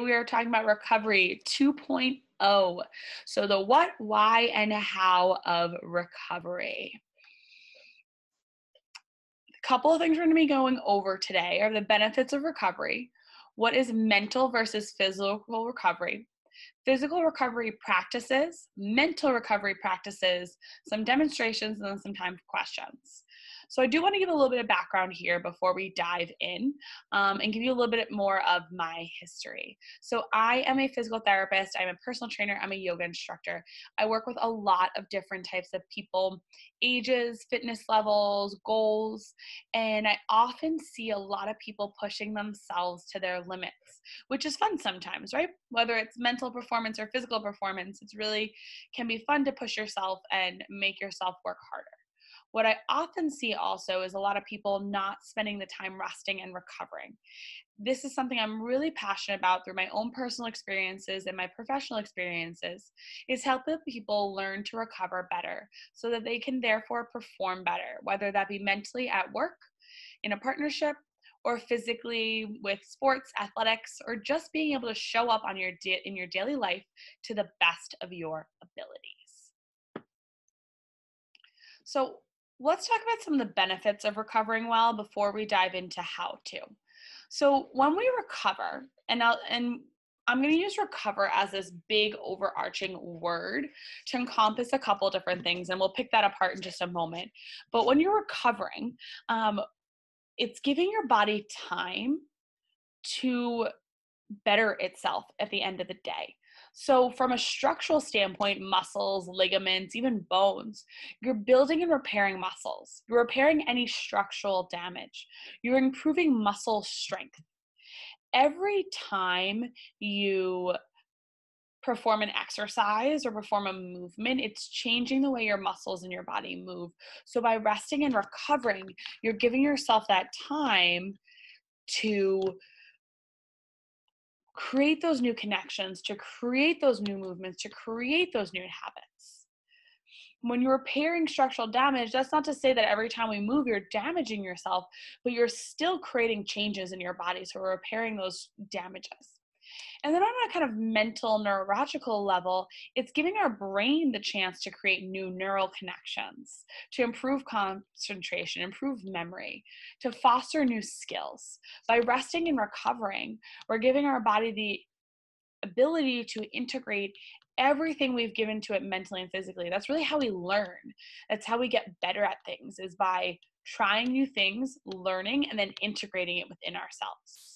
We are talking about recovery 2.0. So the what, why, and how of recovery. A couple of things we're going to be going over today are the benefits of recovery, what is mental versus physical recovery, physical recovery practices, mental recovery practices, some demonstrations, and then some time for questions. So I do want to give a little bit of background here before we dive in and give you a little bit more of my history. So I am a physical therapist. I'm a personal trainer. I'm a yoga instructor. I work with a lot of different types of people, ages, fitness levels, goals, and I often see a lot of people pushing themselves to their limits, which is fun sometimes, right? Whether it's mental performance or physical performance, it's really can be fun to push yourself and make yourself work harder. What I often see also is a lot of people not spending the time resting and recovering. This is something I'm really passionate about through my own personal experiences and my professional experiences, is helping people learn to recover better so that they can therefore perform better, whether that be mentally at work, in a partnership, or physically with sports, athletics, or just being able to show up on in your daily life to the best of your abilities. So let's talk about some of the benefits of recovering well before we dive into how to. So when we recover, and I'm going to use recover as this big overarching word to encompass a couple different things, and we'll pick that apart in just a moment. But when you're recovering, it's giving your body time to better itself at the end of the day. So from a structural standpoint, muscles, ligaments, even bones, you're building and repairing muscles. You're repairing any structural damage. You're improving muscle strength. Every time you perform an exercise or perform a movement, it's changing the way your muscles in your body move. So by resting and recovering, you're giving yourself that time to create those new connections, to create those new movements, to create those new habits. When you're repairing structural damage, that's not to say that every time we move, you're damaging yourself, but you're still creating changes in your body. So we're repairing those damages. And then on a kind of mental, neurological level, it's giving our brain the chance to create new neural connections, to improve concentration, improve memory, to foster new skills. By resting and recovering, we're giving our body the ability to integrate everything we've given to it mentally and physically. That's really how we learn. That's how we get better at things, is by trying new things, learning, and then integrating it within ourselves.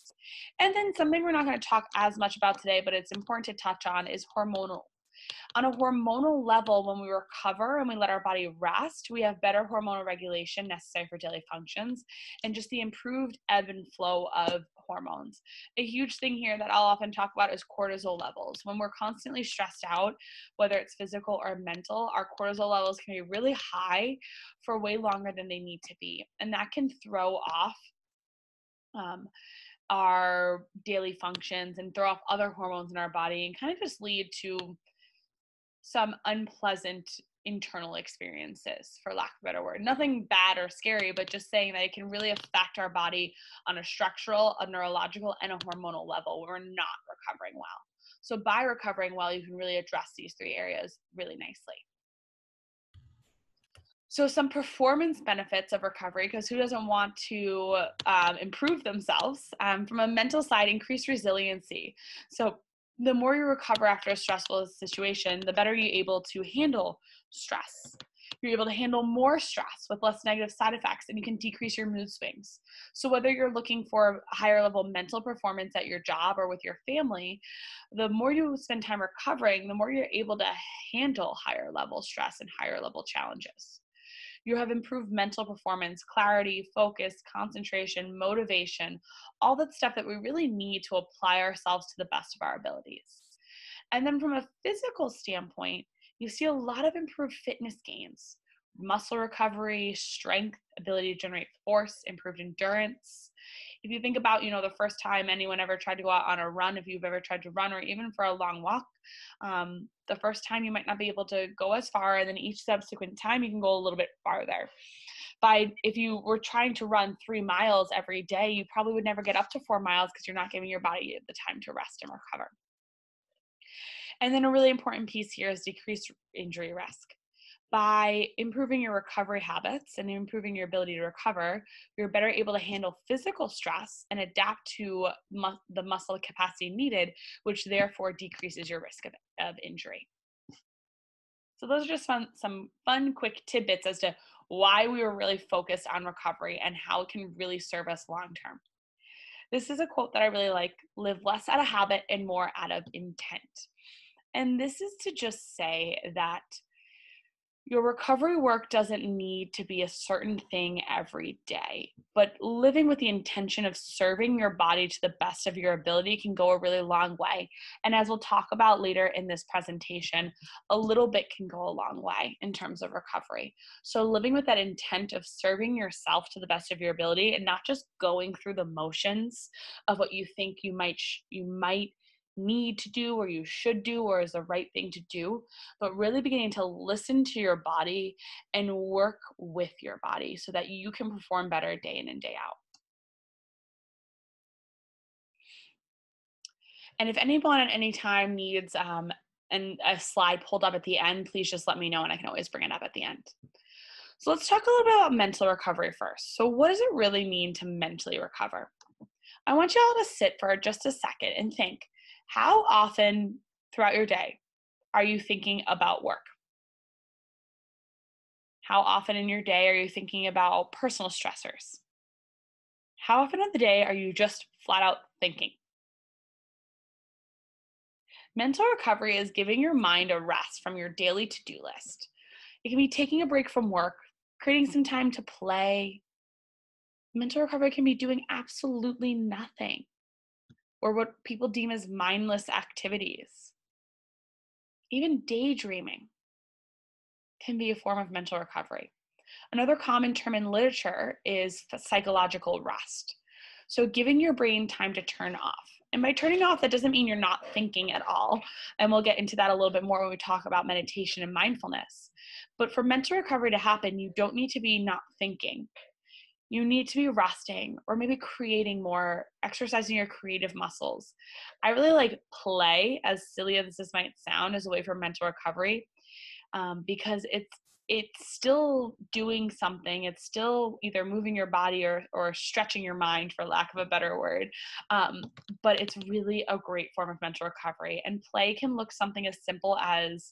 And then something we're not going to talk as much about today, but it's important to touch on, is hormonal. On a hormonal level, when we recover and we let our body rest, we have better hormonal regulation necessary for daily functions and just the improved ebb and flow of hormones. A huge thing here that I'll often talk about is cortisol levels. When we're constantly stressed out, whether it's physical or mental, our cortisol levels can be really high for way longer than they need to be. And that can throw off our daily functions and throw off other hormones in our body and kind of just lead to some unpleasant internal experiences, for lack of a better word. Nothing bad or scary, but just saying that it can really affect our body on a structural, a neurological, and a hormonal level when we're not recovering well. So by recovering well, you can really address these three areas really nicely. So some performance benefits of recovery, because who doesn't want to improve themselves? From a mental side, increased resiliency. So the more you recover after a stressful situation, the better you're able to handle stress. You're able to handle more stress with less negative side effects, and you can decrease your mood swings. So whether you're looking for a higher level mental performance at your job or with your family, the more you spend time recovering, the more you're able to handle higher level stress and higher level challenges. You have improved mental performance, clarity, focus, concentration, motivation, all that stuff that we really need to apply ourselves to the best of our abilities. And then from a physical standpoint, you see a lot of improved fitness gains, muscle recovery, strength, ability to generate force, improved endurance. If you think about, the first time anyone ever tried to go out on a run, if you've ever tried to run or even for a long walk, the first time you might not be able to go as far, and then each subsequent time you can go a little bit farther. If you were trying to run 3 miles every day, you probably would never get up to 4 miles because you're not giving your body the time to rest and recover. And then a really important piece here is decreased injury risk. By improving your recovery habits and improving your ability to recover, you're better able to handle physical stress and adapt to the muscle capacity needed, which therefore decreases your risk of injury. So those are just some fun, quick tidbits as to why we were really focused on recovery and how it can really serve us long term. This is a quote that I really like: live less out of habit and more out of intent. And this is to just say that your recovery work doesn't need to be a certain thing every day, but living with the intention of serving your body to the best of your ability can go a really long way. And as we'll talk about later in this presentation, a little bit can go a long way in terms of recovery. So living with that intent of serving yourself to the best of your ability and not just going through the motions of what you think you might need to do or you should do or is the right thing to do, but really beginning to listen to your body and work with your body so that you can perform better day in and day out. And if anyone at any time needs and a slide pulled up at the end, please just let me know and I can always bring it up at the end. So let's talk a little bit about mental recovery first. So what does it really mean to mentally recover? I want you all to sit for just a second and think, how often throughout your day are you thinking about work? How often in your day are you thinking about personal stressors? How often of the day are you just flat out thinking? Mental recovery is giving your mind a rest from your daily to-do list. It can be taking a break from work, creating some time to play. Mental recovery can be doing absolutely nothing, or what people deem as mindless activities. Even daydreaming can be a form of mental recovery. Another common term in literature is psychological rest. So giving your brain time to turn off. And by turning off, that doesn't mean you're not thinking at all. And we'll get into that a little bit more when we talk about meditation and mindfulness. But for mental recovery to happen, you don't need to be not thinking. You need to be resting or maybe creating more, exercising your creative muscles. I really like play, as silly as this might sound, as a way for mental recovery, because it's still doing something. It's still either moving your body or stretching your mind, for lack of a better word. But it's really a great form of mental recovery. And play can look something as simple as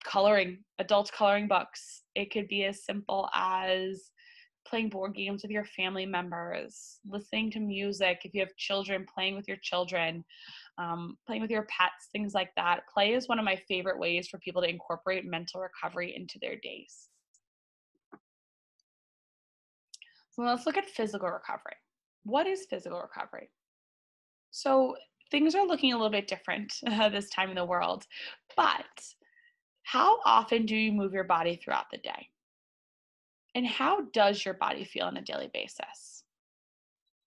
coloring, adult coloring books. It could be as simple as playing board games with your family members, listening to music. If you have children, playing with your children, playing with your pets, things like that. Play is one of my favorite ways for people to incorporate mental recovery into their days. So let's look at physical recovery. What is physical recovery? So things are looking a little bit different this time in the world, but how often do you move your body throughout the day? And how does your body feel on a daily basis?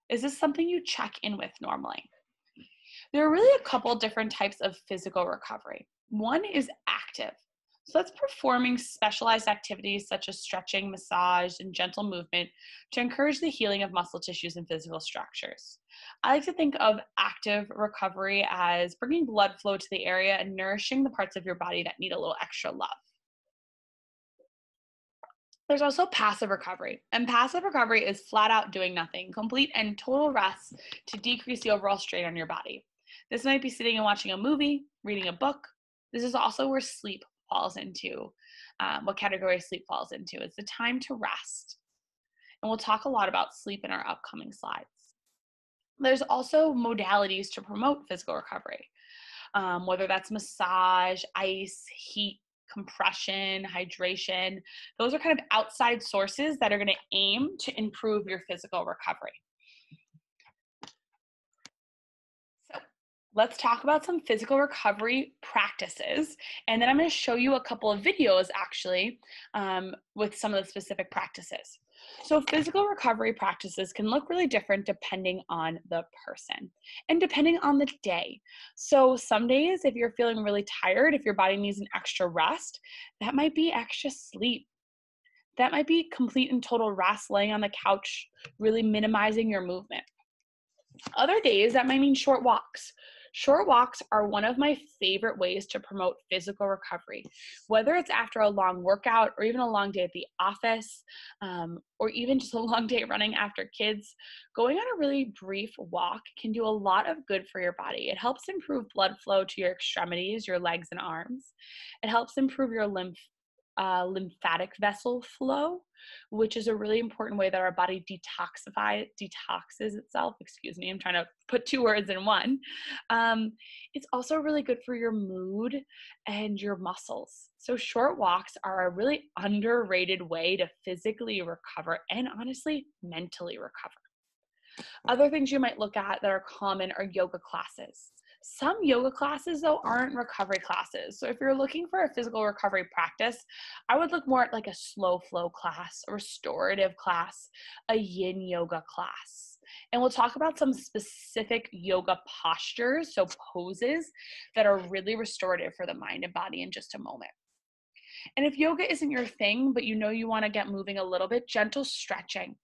Is this something you check in with normally? There are really a couple different types of physical recovery. One is active. So that's performing specialized activities such as stretching, massage, and gentle movement to encourage the healing of muscle tissues and physical structures. I like to think of active recovery as bringing blood flow to the area and nourishing the parts of your body that need a little extra love. There's also passive recovery, and passive recovery is flat out doing nothing, complete and total rest to decrease the overall strain on your body. This might be sitting and watching a movie, reading a book. This is also where sleep falls into, what category sleep falls into. It's the time to rest. And we'll talk a lot about sleep in our upcoming slides. There's also modalities to promote physical recovery, whether that's massage, ice, heat, compression, hydration. Those are kind of outside sources that are going to aim to improve your physical recovery. So let's talk about some physical recovery practices. And then I'm going to show you a couple of videos actually with some of the specific practices. So physical recovery practices can look really different depending on the person and depending on the day. So some days, if you're feeling really tired, if your body needs an extra rest, that might be extra sleep. That might be complete and total rest, laying on the couch, really minimizing your movement. Other days, that might mean short walks. Short walks are one of my favorite ways to promote physical recovery, whether it's after a long workout or even a long day at the office, or even just a long day running after kids. Going on a really brief walk can do a lot of good for your body. It helps improve blood flow to your extremities, your legs and arms. It helps improve your lymphatic vessel flow, which is a really important way that our body detoxes itself. Excuse me, I'm trying to put two words in one. It's also really good for your mood and your muscles. So short walks are a really underrated way to physically recover and honestly, mentally recover. Other things you might look at that are common are yoga classes. Some yoga classes, though, aren't recovery classes. So if you're looking for a physical recovery practice, I would look more at like a slow flow class, a restorative class, a yin yoga class. And we'll talk about some specific yoga postures, so poses that are really restorative for the mind and body in just a moment. And if yoga isn't your thing, but you know you want to get moving a little bit, gentle stretching.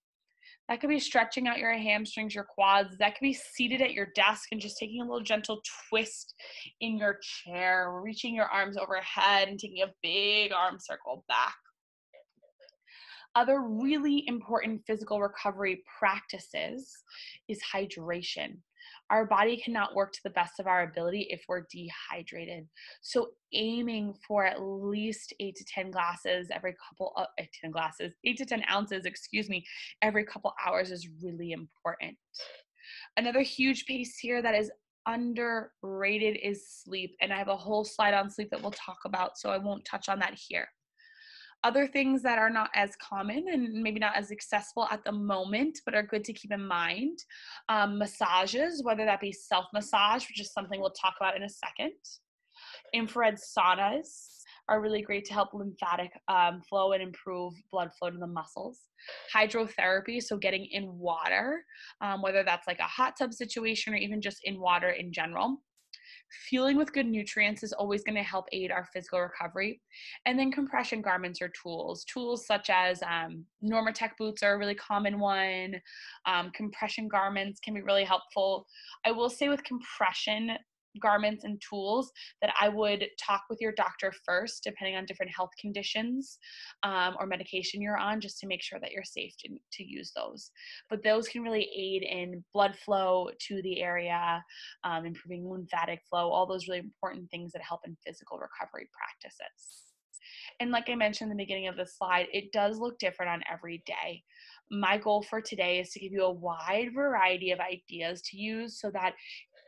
That could be stretching out your hamstrings, your quads. That could be seated at your desk and just taking a little gentle twist in your chair, reaching your arms overhead and taking a big arm circle back. Other really important physical recovery practices is hydration. Our body cannot work to the best of our ability if we're dehydrated. So aiming for at least 8 to 10 glasses every couple of 8 to 10 ounces, every couple hours is really important. Another huge piece here that is underrated is sleep. And I have a whole slide on sleep that we'll talk about, so I won't touch on that here. Other things that are not as common and maybe not as accessible at the moment, but are good to keep in mind. Massages, whether that be self-massage, which is something we'll talk about in a second. Infrared saunas are really great to help lymphatic flow and improve blood flow to the muscles. Hydrotherapy, so getting in water, whether that's like a hot tub situation or even just in water in general. Fueling with good nutrients is always going to help aid our physical recovery. And then compression garments or tools. Tools such as Normatec boots are a really common one. Compression garments can be really helpful. I will say with compression garments and tools that I would talk with your doctor first, depending on different health conditions or medication you're on, just to make sure that you're safe to use those. But those can really aid in blood flow to the area, improving lymphatic flow, all those really important things that help in physical recovery practices. And like I mentioned in the beginning of the slide, it does look different on every day. My goal for today is to give you a wide variety of ideas to use so that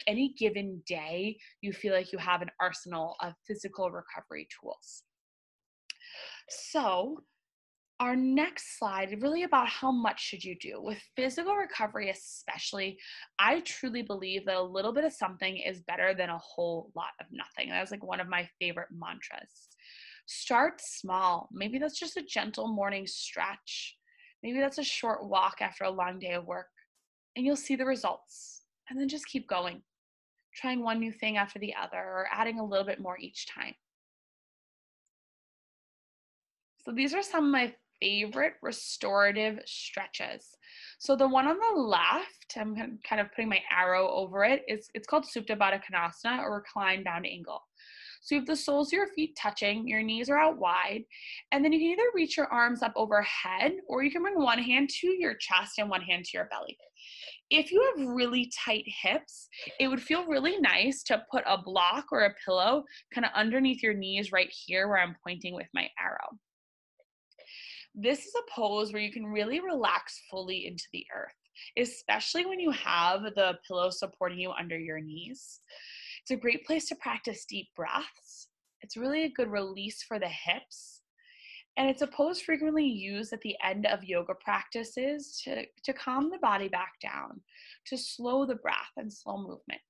any given day, you feel like you have an arsenal of physical recovery tools. So our next slide is really about how much should you do. With physical recovery especially, I truly believe that a little bit of something is better than a whole lot of nothing. That was like one of my favorite mantras. Start small. Maybe that's just a gentle morning stretch. Maybe that's a short walk after a long day of work, and you'll see the results. And then just keep going, trying one new thing after the other or adding a little bit more each time. So these are some of my favorite restorative stretches. So the one on the left, I'm kind of putting my arrow over it, it's called Supta Baddha Konasana, or reclined bound angle. So you have the soles of your feet touching, your knees are out wide, and then you can either reach your arms up overhead, or you can bring one hand to your chest and one hand to your belly. If you have really tight hips, it would feel really nice to put a block or a pillow kind of underneath your knees right here where I'm pointing with my arrow. This is a pose where you can really relax fully into the earth, especially when you have the pillow supporting you under your knees. It's a great place to practice deep breaths. It's really a good release for the hips. And it's a pose frequently used at the end of yoga practices to calm the body back down, to slow the breath and slow movement.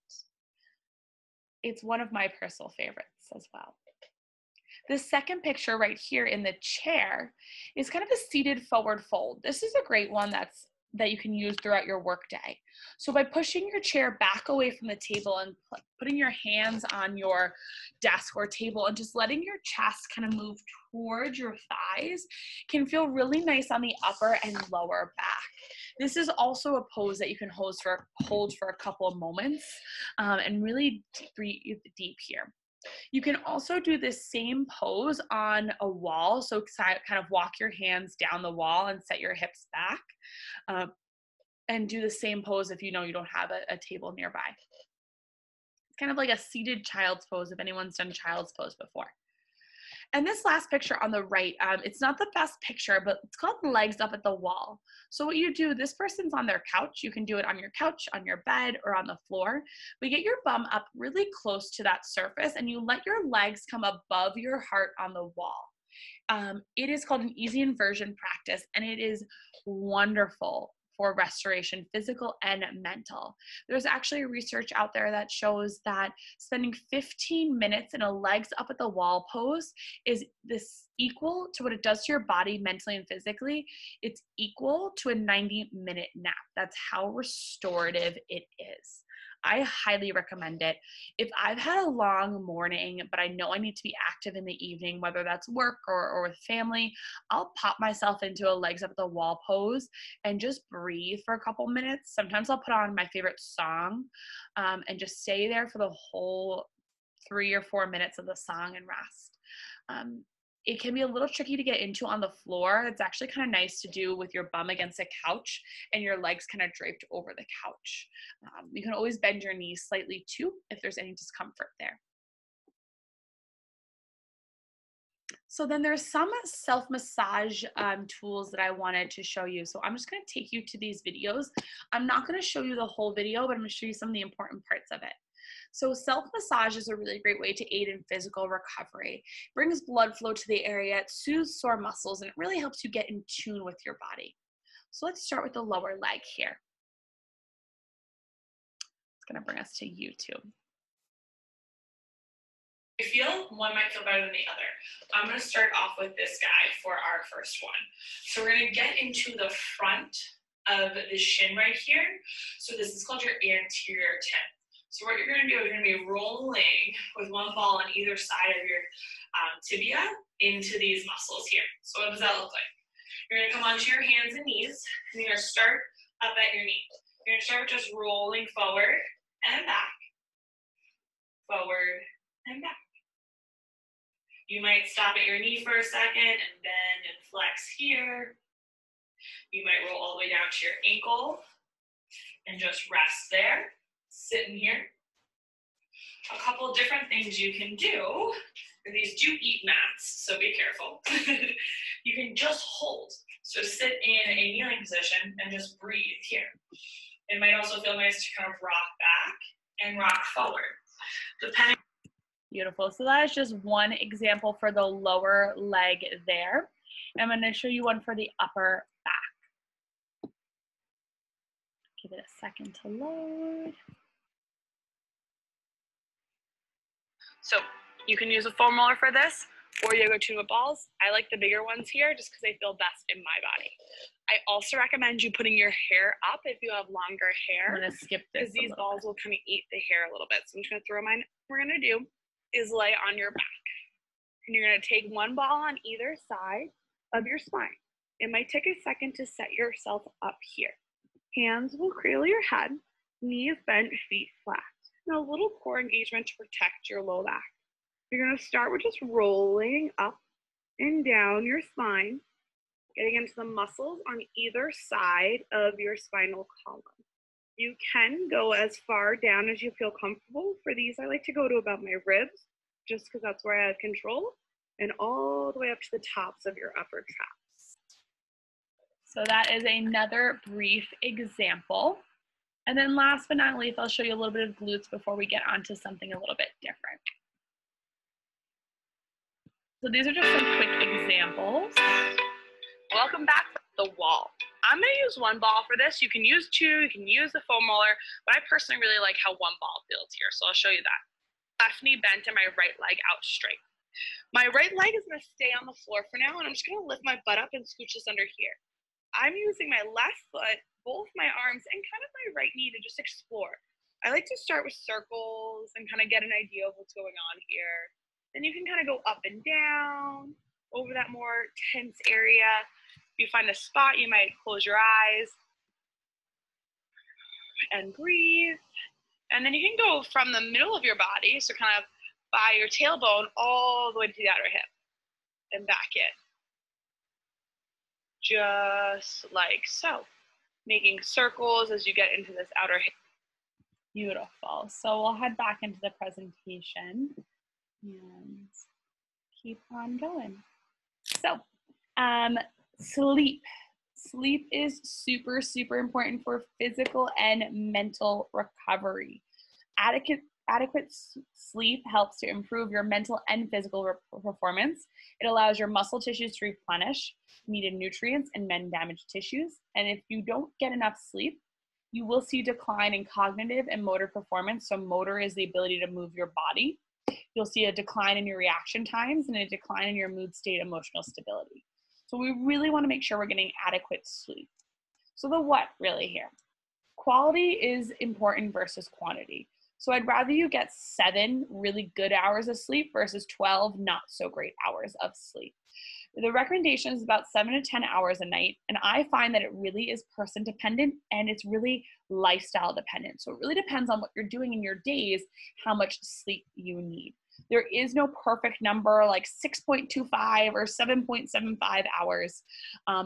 It's one of my personal favorites as well. The second picture right here in the chair is kind of a seated forward fold. This is a great one that's that you can use throughout your workday. So by pushing your chair back away from the table and putting your hands on your desk or table and just letting your chest kind of move towards your thighs can feel really nice on the upper and lower back. This is also a pose that you can hold for a couple of moments and really breathe deep here. You can also do this same pose on a wall. So kind of walk your hands down the wall and set your hips back. And do the same pose if you know you don't have a table nearby. It's kind of like a seated child's pose if anyone's done child's pose before. And this last picture on the right, it's not the best picture, but it's called legs up at the wall. So what you do, this person's on their couch. You can do it on your couch, on your bed, or on the floor. But get your bum up really close to that surface and you let your legs come above your heart on the wall. It is called an easy inversion practice, and it is wonderful for restoration, physical and mental. There's actually research out there that shows that spending 15 minutes in a legs up at the wall pose is this equal to what it does to your body mentally and physically. It's equal to a 90-minute nap. That's how restorative it is. I highly recommend it. If I've had a long morning, but I know I need to be active in the evening, whether that's work or with family, I'll pop myself into a legs up at the wall pose and just breathe for a couple minutes. Sometimes I'll put on my favorite song and just stay there for the whole 3 or 4 minutes of the song and rest. It can be a little tricky to get into on the floor. It's actually kind of nice to do with your bum against a couch and your legs kind of draped over the couch. You can always bend your knees slightly too if there's any discomfort there. So then there's some self-massage tools that I wanted to show you. So I'm just going to take you to these videos. I'm not going to show you the whole video, but I'm going to show you some of the important parts of it. So self-massage is a really great way to aid in physical recovery. It brings blood flow to the area, it soothes sore muscles, and it really helps you get in tune with your body. So let's start with the lower leg here. It's going to bring us to YouTube. I feel one might feel better than the other. I'm going to start off with this guy for our first one. So we're going to get into the front of the shin right here. So this is called your anterior tip. So what you're going to do is you're going to be rolling with one ball on either side of your tibia into these muscles here. So what does that look like? You're going to come onto your hands and knees, and you're going to start up at your knee. You're going to start just rolling forward and back, forward and back. You might stop at your knee for a second and bend and flex here. You might roll all the way down to your ankle and just rest there. Sitting here. A couple of different things you can do, and these do eat mats, so be careful. You can just hold. So sit in a kneeling position and just breathe here. It might also feel nice to kind of rock back and rock forward. Depending. Beautiful. So that is just one example for the lower leg there. I'm going to show you one for the upper back. Give it a second to load. So you can use a foam roller for this or yoga tune-up balls. I like the bigger ones here just because they feel best in my body. I also recommend you putting your hair up if you have longer hair. I'm going to skip this because these balls will kind of eat the hair a little bit. So I'm just going to throw mine. What we're going to do is lay on your back. And you're going to take one ball on either side of your spine. It might take a second to set yourself up here. Hands will cradle your head, knees bent, feet flat. And a little core engagement to protect your low back. You're going to start with just rolling up and down your spine, getting into the muscles on either side of your spinal column. You can go as far down as you feel comfortable. For these, I like to go to about my ribs, just because that's where I have control, and all the way up to the tops of your upper traps. So that is another brief example. And then last but not least, I'll show you a little bit of glutes before we get onto something a little bit different. So these are just some quick examples. Welcome back to the wall. I'm going to use one ball for this. You can use two, you can use the foam roller, but I personally really like how one ball feels here, so I'll show you that. Left knee bent and my right leg out straight. My right leg is going to stay on the floor for now, and I'm just going to lift my butt up and scooch this under here. I'm using my left foot both my arms and kind of my right knee to just explore. I like to start with circles and kind of get an idea of what's going on here. Then you can kind of go up and down over that more tense area. If you find a spot, you might close your eyes and breathe. And then you can go from the middle of your body, so kind of by your tailbone, all the way to the outer hip and back in. Just like so. Making circles as you get into this outer hip. Beautiful. So we'll head back into the presentation and keep on going. So, sleep. Sleep is super, super important for physical and mental recovery. Adequate sleep helps to improve your mental and physical performance. It allows your muscle tissues to replenish needed nutrients and mend damaged tissues. And if you don't get enough sleep, you will see decline in cognitive and motor performance. So motor is the ability to move your body. You'll see a decline in your reaction times and a decline in your mood state, emotional stability. So we really want to make sure we're getting adequate sleep. So the what really here? Quality is important versus quantity. So I'd rather you get 7 really good hours of sleep versus 12 not so great hours of sleep. The recommendation is about 7 to 10 hours a night, and I find that it really is person dependent and it's really lifestyle dependent. So it really depends on what you're doing in your days, how much sleep you need. There is no perfect number like 6.25 or 7.75 hours.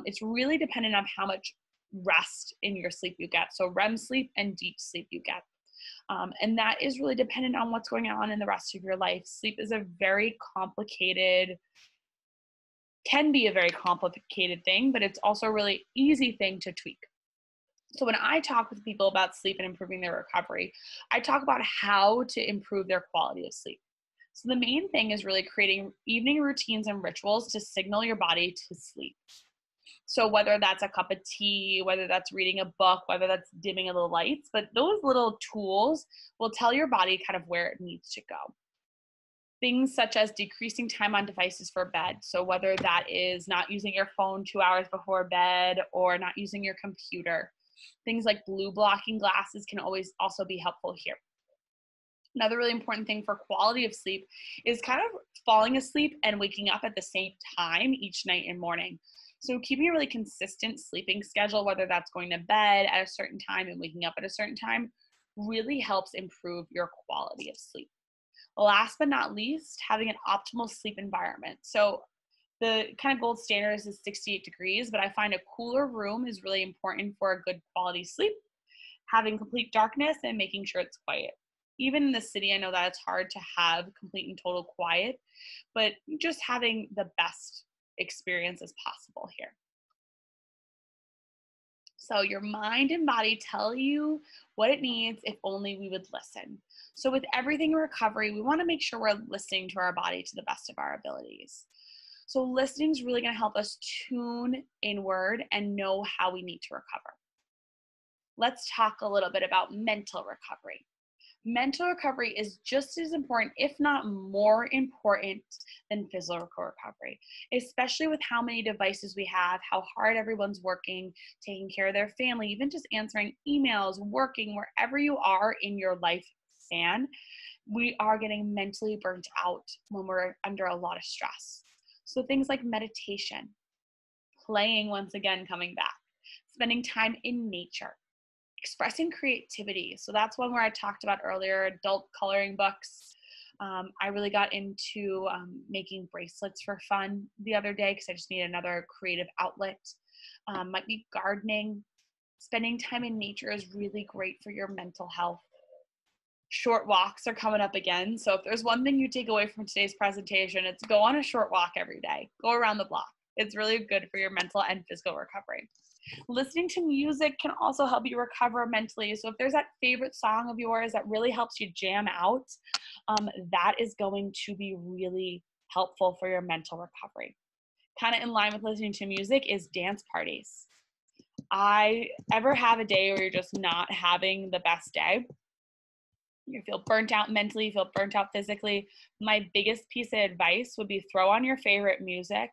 It's really dependent on how much rest in your sleep you get. So REM sleep and deep sleep you get. And that is really dependent on what's going on in the rest of your life. Sleep is a very complicated, can be a very complicated thing, but it's also a really easy thing to tweak. So when I talk with people about sleep and improving their recovery, I talk about how to improve their quality of sleep. So the main thing is really creating evening routines and rituals to signal your body to sleep. So whether that's a cup of tea, whether that's reading a book, whether that's dimming of the lights, but those little tools will tell your body kind of where it needs to go. Things such as decreasing time on devices for bed. So whether that is not using your phone 2 hours before bed or not using your computer. Things like blue blocking glasses can always also be helpful here. Another really important thing for quality of sleep is kind of falling asleep and waking up at the same time each night and morning. So keeping a really consistent sleeping schedule, whether that's going to bed at a certain time and waking up at a certain time, really helps improve your quality of sleep. Last but not least, having an optimal sleep environment. So the kind of gold standard is 68 degrees, but I find a cooler room is really important for a good quality sleep. Having complete darkness and making sure it's quiet. Even in the city, I know that it's hard to have complete and total quiet, but just having the best experience as possible here. So your mind and body tell you what it needs if only we would listen. So with everything in recovery, we want to make sure we're listening to our body to the best of our abilities. So listening is really going to help us tune inward and know how we need to recover. Let's talk a little bit about mental recovery. Mental recovery is just as important, if not more important, than physical recovery, especially with how many devices we have, how hard everyone's working, taking care of their family, even just answering emails, working, wherever you are in your life span, we are getting mentally burnt out when we're under a lot of stress. So things like meditation, playing, once again, coming back, spending time in nature, expressing creativity. So that's one where I talked about earlier, adult coloring books. I really got into making bracelets for fun the other day because I just need another creative outlet. Might be gardening. Spending time in nature is really great for your mental health. Short walks are coming up again. So if there's one thing you take away from today's presentation, it's go on a short walk every day. Go around the block. It's really good for your mental and physical recovery. Listening to music can also help you recover mentally. So if there's that favorite song of yours that really helps you jam out, that is going to be really helpful for your mental recovery. Kind of in line with listening to music is dance parties. I ever have a day where you're just not having the best day, you feel burnt out mentally, you feel burnt out physically, my biggest piece of advice would be throw on your favorite music,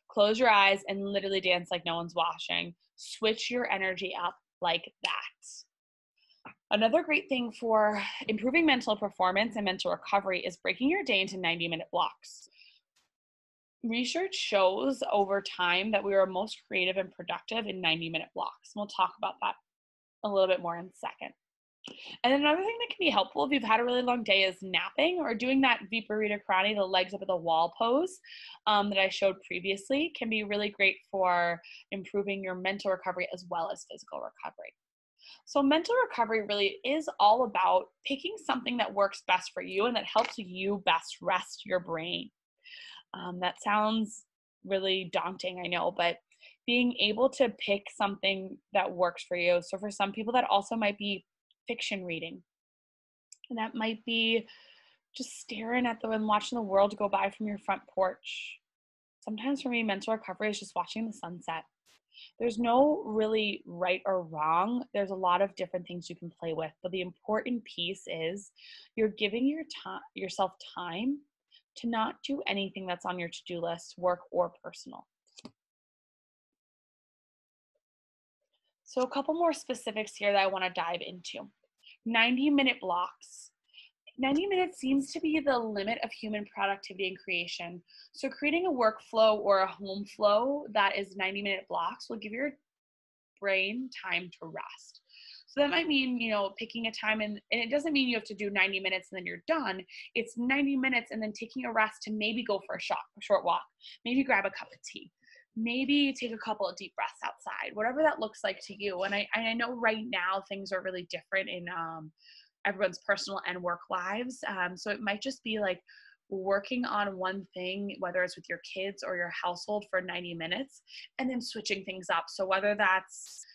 close your eyes, and literally dance like no one's watching. Switch your energy up like that. Another great thing for improving mental performance and mental recovery is breaking your day into 90-minute blocks. Research shows over time that we are most creative and productive in 90-minute blocks. We'll talk about that a little bit more in a second. And another thing that can be helpful if you've had a really long day is napping or doing that Viparita Karani, the legs up at the wall pose that I showed previously, can be really great for improving your mental recovery as well as physical recovery. So mental recovery really is all about picking something that works best for you and that helps you best rest your brain. That sounds really daunting, I know, but being able to pick something that works for you. So for some people, that also might be fiction reading. And that might be just staring at and watching the world go by from your front porch. Sometimes for me, mental recovery is just watching the sunset. There's no really right or wrong. There's a lot of different things you can play with, but the important piece is you're giving yourself time to not do anything that's on your to-do list, work or personal. So a couple more specifics here that I want to dive into. 90-minute blocks. 90 minutes seems to be the limit of human productivity and creation. So creating a workflow or a home flow that is 90-minute blocks will give your brain time to rest. So that might mean, picking a time, and it doesn't mean you have to do 90 minutes and then you're done. It's 90 minutes and then taking a rest to maybe go for a short walk, maybe grab a cup of tea, maybe take a couple of deep breaths outside, whatever that looks like to you. And I know right now things are really different in everyone's personal and work lives. So it might just be like working on one thing, whether it's with your kids or your household for 90 minutes, and then switching things up. So whether that's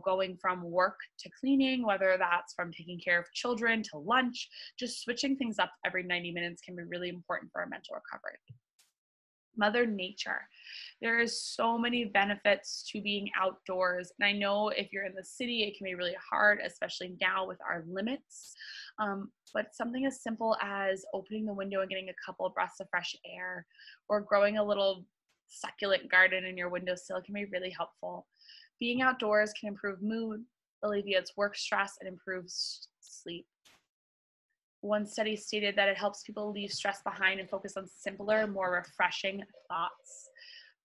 going from work to cleaning, whether that's from taking care of children to lunch, just switching things up every 90 minutes can be really important for our mental recovery. Mother Nature. There is so many benefits to being outdoors. And I know if you're in the city, it can be really hard, especially now with our limits. But something as simple as opening the window and getting a couple of breaths of fresh air, or growing a little succulent garden in your windowsill can be really helpful. Being outdoors can improve mood, alleviates work stress, and improves sleep. One study stated that it helps people leave stress behind and focus on simpler, more refreshing thoughts.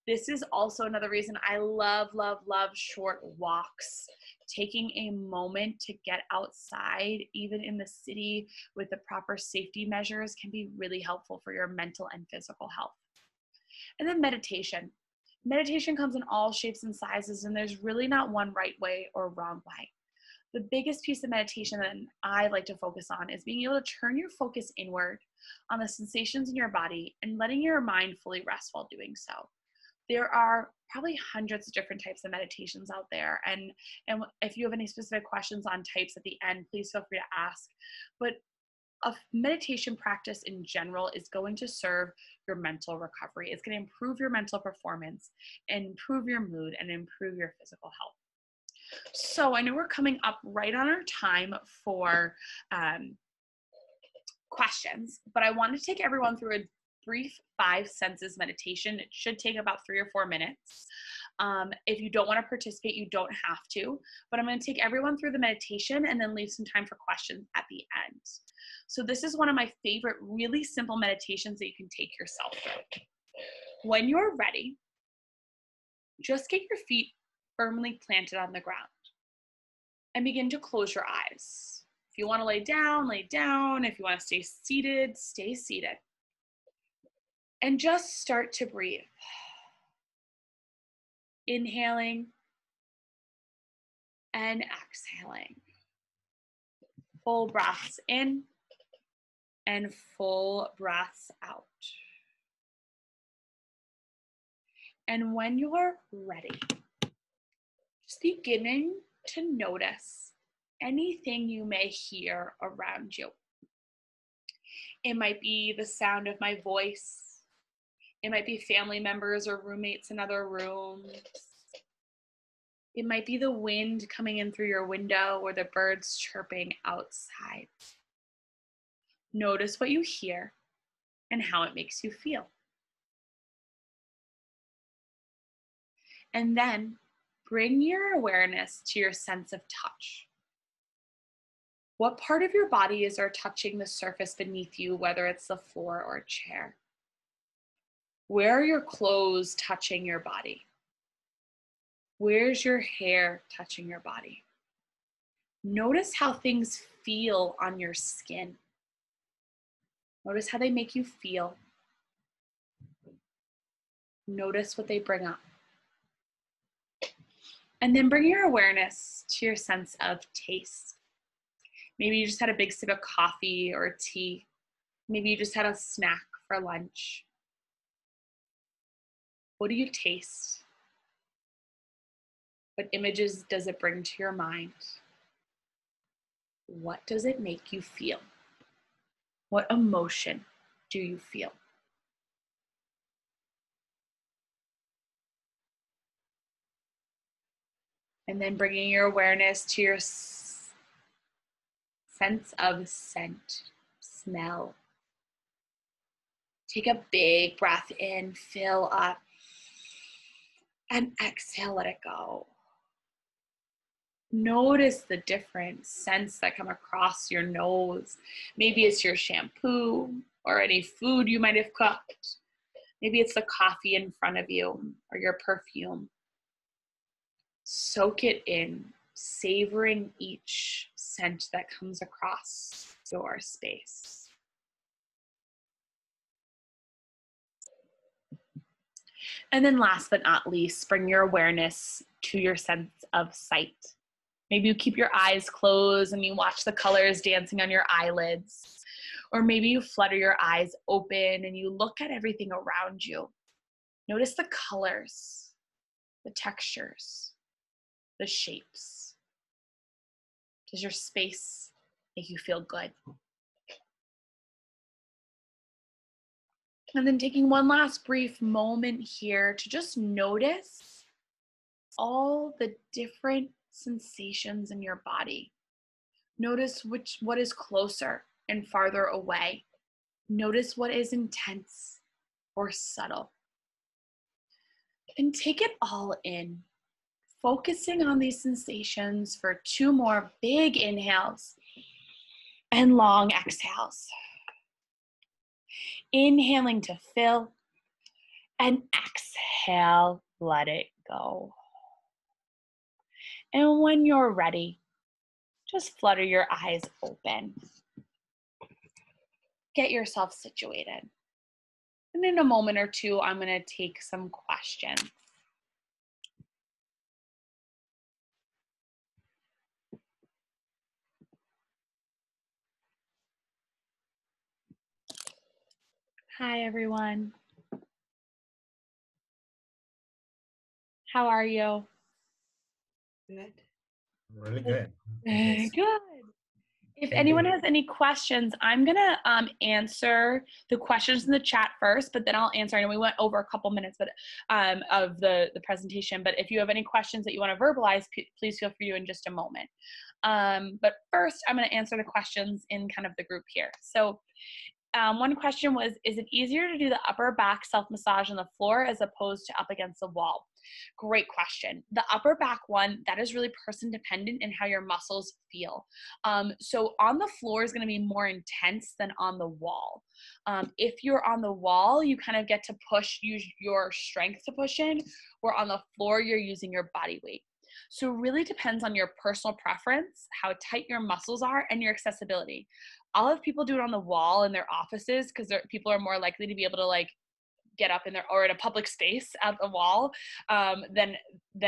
This is also another reason I love short walks. Taking a moment to get outside, even in the city with the proper safety measures, can be really helpful for your mental and physical health. And then meditation. Meditation comes in all shapes and sizes, and there's really not one right way or wrong way. The biggest piece of meditation that I like to focus on is being able to turn your focus inward on the sensations in your body and letting your mind fully rest while doing so. There are probably hundreds of different types of meditations out there. And if you have any specific questions on types at the end, please feel free to ask. But a meditation practice in general is going to serve your mental recovery. It's going to improve your mental performance, and improve your mood, and improve your physical health. So I know we're coming up right on our time for questions, but I want to take everyone through a brief 5 senses meditation. It should take about 3 or 4 minutes. If you don't want to participate, you don't have to, but I'm going to take everyone through the meditation and then leave some time for questions at the end. So this is one of my favorite, really simple meditations that you can take yourself through. When you're ready, just get your feet firmly planted on the ground and begin to close your eyes. If you want to lay down, lay down. If you want to stay seated, stay seated. And just start to breathe. Inhaling and exhaling. Full breaths in and full breaths out. And when you're ready, just beginning to notice anything you may hear around you. It might be the sound of my voice. It might be family members or roommates in other rooms. It might be the wind coming in through your window or the birds chirping outside. Notice what you hear and how it makes you feel. And then bring your awareness to your sense of touch. What part of your body is touching the surface beneath you, whether it's the floor or a chair? Where are your clothes touching your body? Where's your hair touching your body? Notice how things feel on your skin. Notice how they make you feel. Notice what they bring up. And then bring your awareness to your sense of taste. Maybe you just had a big sip of coffee or tea. Maybe you just had a snack for lunch. What do you taste? What images does it bring to your mind? What does it make you feel? What emotion do you feel? And then bringing your awareness to your sense of scent, smell. Take a big breath in, fill up, and exhale, let it go. Notice the different scents that come across your nose. Maybe it's your shampoo or any food you might have cooked. Maybe it's the coffee in front of you or your perfume. Soak it in, savoring each scent that comes across your space. And then last but not least, bring your awareness to your sense of sight. Maybe you keep your eyes closed and you watch the colors dancing on your eyelids. Or maybe you flutter your eyes open and you look at everything around you. Notice the colors, the textures, the shapes. Does your space make you feel good? And then taking one last brief moment here to just notice all the different sensations in your body. Notice what is closer and farther away. Notice what is intense or subtle. And take it all in, focusing on these sensations for 2 more big inhales and long exhales. Inhaling to fill and exhale, let it go. And when you're ready, just flutter your eyes open. Get yourself situated. And in a moment or two, I'm going to take some questions. Hi, everyone. How are you? Good. Really good. Good. If anyone has any questions, I'm going to answer the questions in the chat first, but then I'll answer. I know we went over a couple minutes of the presentation, but if you have any questions that you want to verbalize, please feel free to in just a moment. But first, I'm going to answer the questions in kind of the group here. So one question was, is it easier to do the upper back self-massage on the floor as opposed to up against the wall? Great question. The upper back one, that is really person dependent in how your muscles feel. So on the floor is going to be more intense than on the wall. If you're on the wall, you kind of get to use your strength to push in, where on the floor, you're using your body weight. So it really depends on your personal preference, how tight your muscles are, and your accessibility. I'll have people do it on the wall in their offices because people are more likely to be able to like get up in there or in a public space at the wall than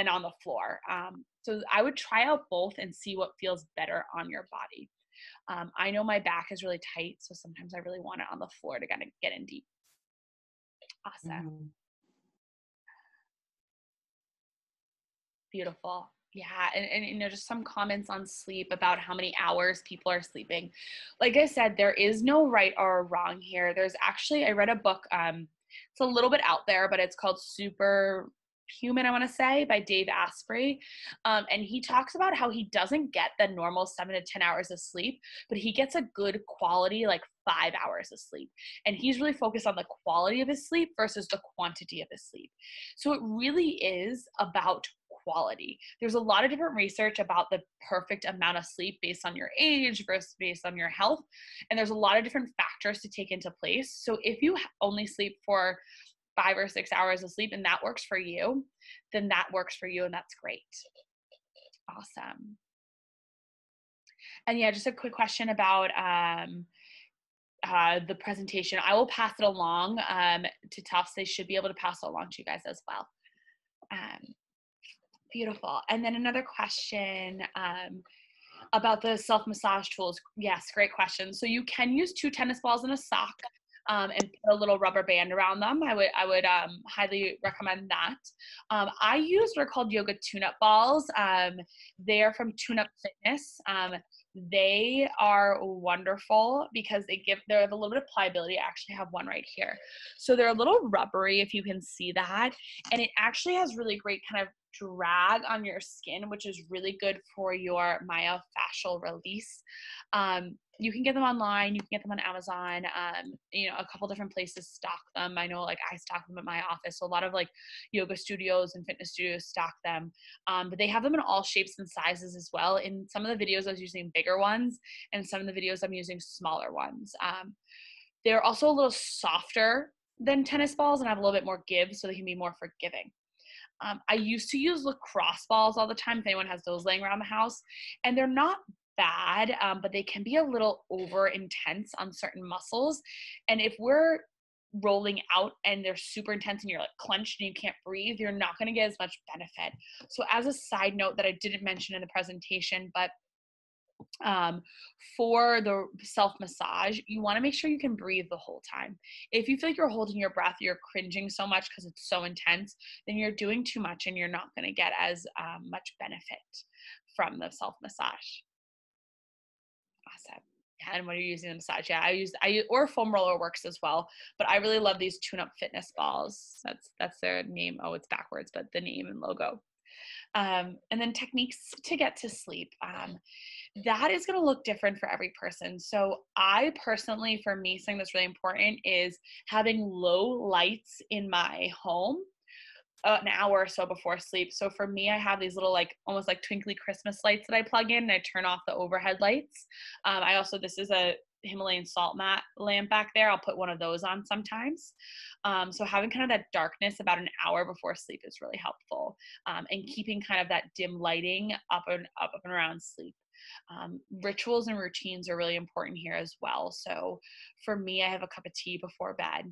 on the floor. So I would try out both and see what feels better on your body. I know my back is really tight, so sometimes I really want it on the floor to kind of get in deep. Awesome. Mm-hmm. Beautiful. Yeah, and you know, just some comments on sleep about how many hours people are sleeping. Like I said, there is no right or wrong here. There's actually, I read a book, it's a little bit out there, but it's called Superhuman, I want to say, by Dave Asprey. And he talks about how he doesn't get the normal 7 to 10 hours of sleep, but he gets a good quality, like 5 hours of sleep. And he's really focused on the quality of his sleep versus the quantity of his sleep. So it really is about quality. There's a lot of different research about the perfect amount of sleep based on your age versus based on your health. And there's a lot of different factors to take into place. So if you only sleep for 5 or 6 hours of sleep and that works for you, then that works for you and that's great. Awesome. And yeah, just a quick question about the presentation. I will pass it along to Tufts. They should be able to pass it along to you guys as well. Beautiful. And then another question about the self-massage tools. Yes, great question. So you can use 2 tennis balls in a sock and put a little rubber band around them. I would highly recommend that. I use what are called yoga tune-up balls. They're from Tune-Up Fitness. They are wonderful because they have a little bit of pliability. I actually have one right here. So they're a little rubbery, if you can see that. And it actually has really great kind of drag on your skin, which is really good for your myofascial release. You can get them online. You can get them on Amazon. A couple different places stock them. I know, like, I stock them at my office. So a lot of like yoga studios and fitness studios stock them. But they have them in all shapes and sizes as well. In some of the videos, I was using bigger ones, and some of the videos I'm using smaller ones. They're also a little softer than tennis balls and have a little bit more give, so they can be more forgiving. I used to use lacrosse balls all the time, if anyone has those laying around the house, and they're not bad, but they can be a little over intense on certain muscles. And if we're rolling out and they're super intense and you're like clenched and you can't breathe, you're not going to get as much benefit. So as a side note that I didn't mention in the presentation, but for the self-massage, you want to make sure you can breathe the whole time. If you feel like you're holding your breath, you're cringing so much because it's so intense, then you're doing too much and you're not going to get as much benefit from the self-massage. Awesome. And when you're using the massage, yeah, or foam roller works as well. But I really love these Tune-Up Fitness balls. That's their name. Oh, it's backwards, but the name and logo. And then techniques to get to sleep. That is going to look different for every person. So I personally, for me, something that's really important is having low lights in my home an hour or so before sleep. So for me, I have these little, like, almost like twinkly Christmas lights that I plug in, and I turn off the overhead lights. This is a Himalayan salt mat lamp back there. I'll put one of those on sometimes. So having kind of that darkness about an hour before sleep is really helpful, and keeping kind of that dim lighting up and around sleep. Rituals and routines are really important here as well. So for me, I have a cup of tea before bed.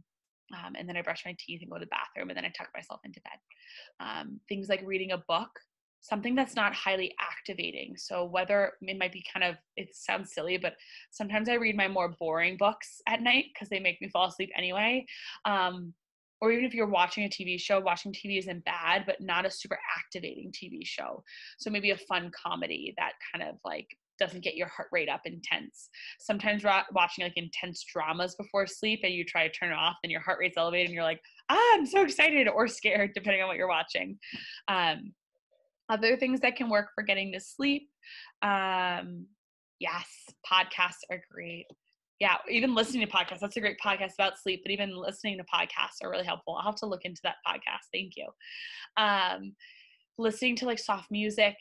And then I brush my teeth and go to the bathroom, and then I tuck myself into bed. Things like reading a book, something that's not highly activating. So whether it might be it sounds silly, but sometimes I read my more boring books at night because they make me fall asleep anyway. Or even if you're watching a TV show, watching TV isn't bad, but not a super activating TV show. So maybe a fun comedy that kind of like doesn't get your heart rate up intense. Sometimes watching like intense dramas before sleep and you try to turn it off, then your heart rate's elevated and you're like, I'm so excited or scared, depending on what you're watching. Other things that can work for getting to sleep. Yes, podcasts are great. Yeah, even listening to podcasts. That's a great podcast about sleep, but even listening to podcasts are really helpful. I'll have to look into that podcast. Thank you. Listening to like soft music.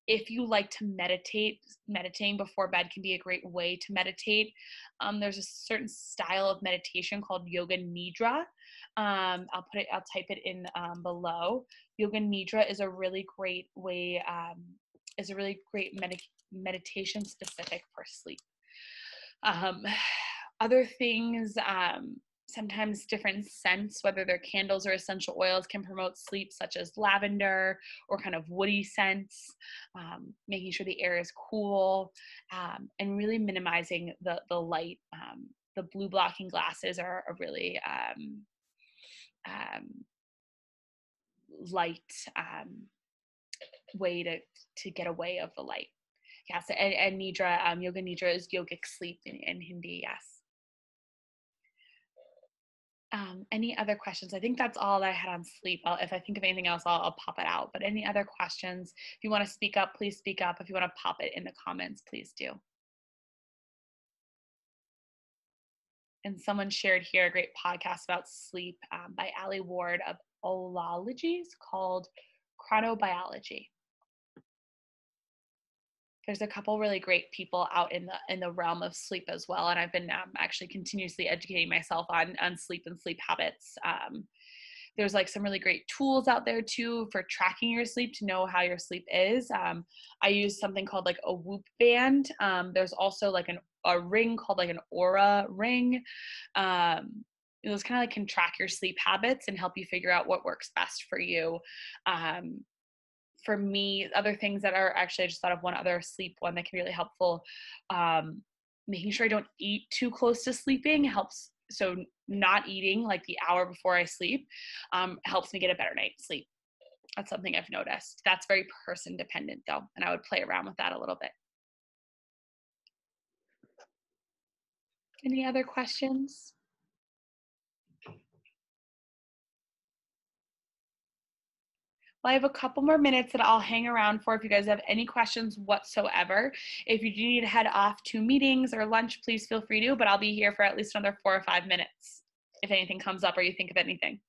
If you like to meditate, meditating before bed can be a great way to meditate. There's a certain style of meditation called Yoga Nidra. I'll type it in below. Yoga Nidra is a really great way, meditation specific for sleep. Other things, sometimes different scents, whether they're candles or essential oils, can promote sleep, such as lavender or kind of woody scents, making sure the air is cool, and really minimizing the light. The blue blocking glasses are a really light way to get away of the light. Yes, and Nidra, Yoga Nidra is yogic sleep in Hindi, yes. Any other questions? I think that's all that I had on sleep. If I think of anything else, I'll pop it out. But any other questions? If you want to speak up, please speak up. If you want to pop it in the comments, please do. And someone shared here a great podcast about sleep by Allie Ward of Olologies called chronobiology. There's a couple really great people out in the realm of sleep as well, and I've been actually continuously educating myself on sleep and sleep habits. There's like some really great tools out there too for tracking your sleep to know how your sleep is. I use something called like a Whoop band. There's also like a ring called like an Aura ring. Those kind of like can track your sleep habits and help you figure out what works best for you. For me, other things that are actually, I just thought of one other sleep one that can be really helpful. Making sure I don't eat too close to sleeping helps. So not eating like the hour before I sleep helps me get a better night's sleep. That's something I've noticed. That's very person dependent though, and I would play around with that a little bit. Any other questions? Well, I have a couple more minutes that I'll hang around for if you guys have any questions whatsoever. If you do need to head off to meetings or lunch, please feel free to, but I'll be here for at least another 4 or 5 minutes if anything comes up or you think of anything.